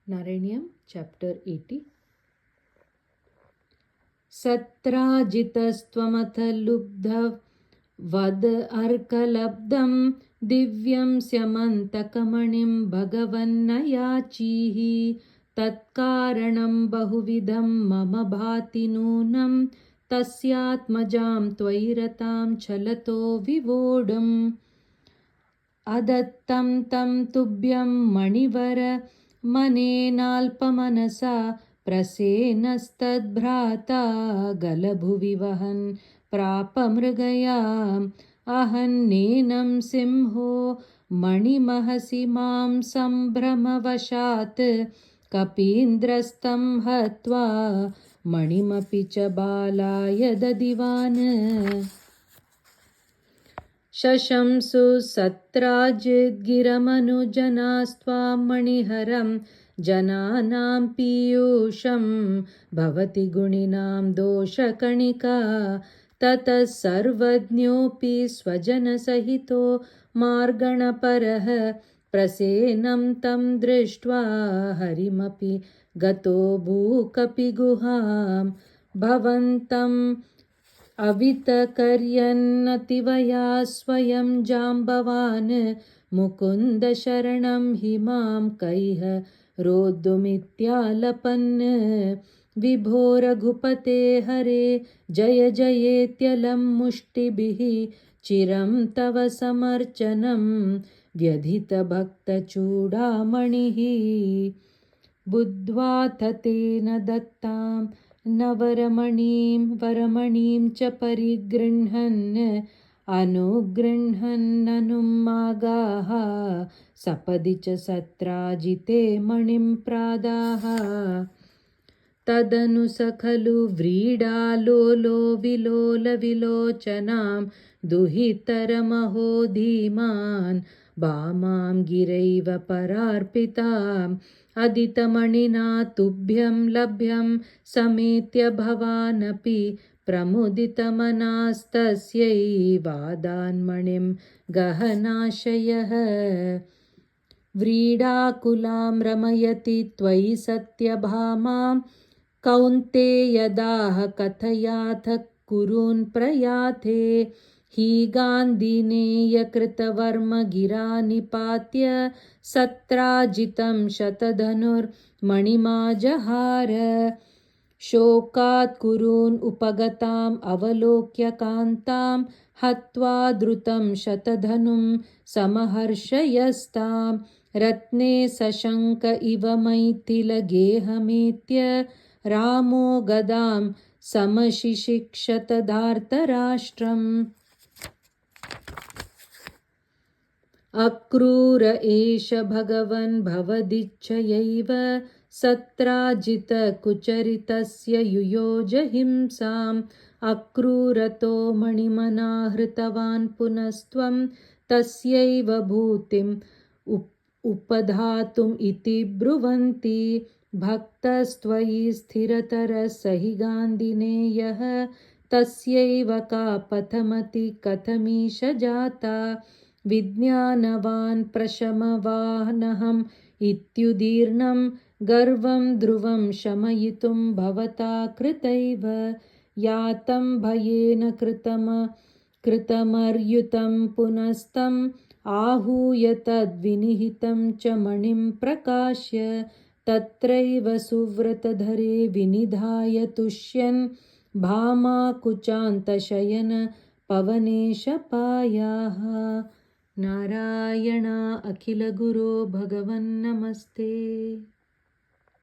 Naraniam chapter 80. सत्राजितस्त्वमथ लुब्धव वद अर्कलब्धं दिव्यं स्यमन्तकमणिं भगवन्न याचीः तत्कारणं बहुविधं मम भाति नूनं तस्यात्मजां त्वयि रतां छलतो विवोढुम् अदत्तं तं तुभ्यं मणिवर मनेनाल्पमनसा प्रसेनस्तद्भ्राता गलभुवि वहन् प्रापमृगयाम् अहन्नेनं सिंहो मणिमहसि मां सम्भ्रमवशात् कपीन्द्रस्तं हत्वा मणिमपि च बालाय ददिवान् शशंसु सत्राजिद्गिरमनुजनास्त्वां मणिहरं जनानां पीयूषं भवति गुणिनां दोषकणिका ततः सर्वज्ञोऽपि स्वजनसहितो मार्गणपरः प्रसेनं तं दृष्ट्वा हरिमपि गतो भूकपिगुहां भवन्तम् अवितकर्यन्नतिवया स्वयं जाम्बवान् मुकुन्दशरणं हि मां कैः रोद्धुमित्यालपन् विभो रघुपते हरे जय जयेत्यलं मुष्टिभिः चिरं तव समर्चनं व्यधितभक्तचूडामणिः बुद्ध्वा ततेन दत्तां वरमणिं च परिगृह्णन् अनुगृह्णन्ननुमागाः सपदि च सत्राजिते मणिं प्रादाः तदनु स खलु व्रीडालोलो विलोलविलोचनां दुहितरमहो धीमान् भामां गिरैव परार्पिताम् अदितमणिना तुभ्यं लभ्यं समेत्य भवानपि प्रमुदितमनास्तस्यै वादान्मणिं गहनाशयः व्रीडाकुलां रमयति त्वयि सत्यभामां कौन्तेयदाह कथयाथ कुरून् प्रयाथे हि गान्धिनेयकृतवर्म गिरा निपात्य सत्राजितं शतधनुर्मणिमाजहार शोकात् कुरून् उपगताम् अवलोक्य कान्तां हत्वा द्रुतं शतधनुं समहर्षयस्तां रत्ने सशङ्क इव मैथिलगेहमेत्य रामो गदां समशिशिक्षतधार्तराष्ट्रम् अक्रूर एष भगवन् भवदिच्छयैव सत्राजितकुचरितस्य युयोज हिंसाम् अक्रूरतो मणिमना हृतवान् पुनस्त्वं तस्यैव भूतिम् उपधातुम् इति ब्रुवन्ति भक्तस्त्वयि स्थिरतरः स हि गान्धिनेयः तस्यैव का पथमति कथमीश जाता विज्ञानवान् प्रशमवानहम् इत्युदीर्णं गर्वं ध्रुवं शमयितुं भवता कृतैव यातं भयेन कृतमर्युतं पुनस्तं आहूय तद्विनिहितं च मणिं प्रकाश्य तत्रैव सुव्रतधरे विनिधाय तुष्यन् भामाकुचान्तशयन पवनेशपायाः नारायण अखिलगुरो भगवन्नमस्ते।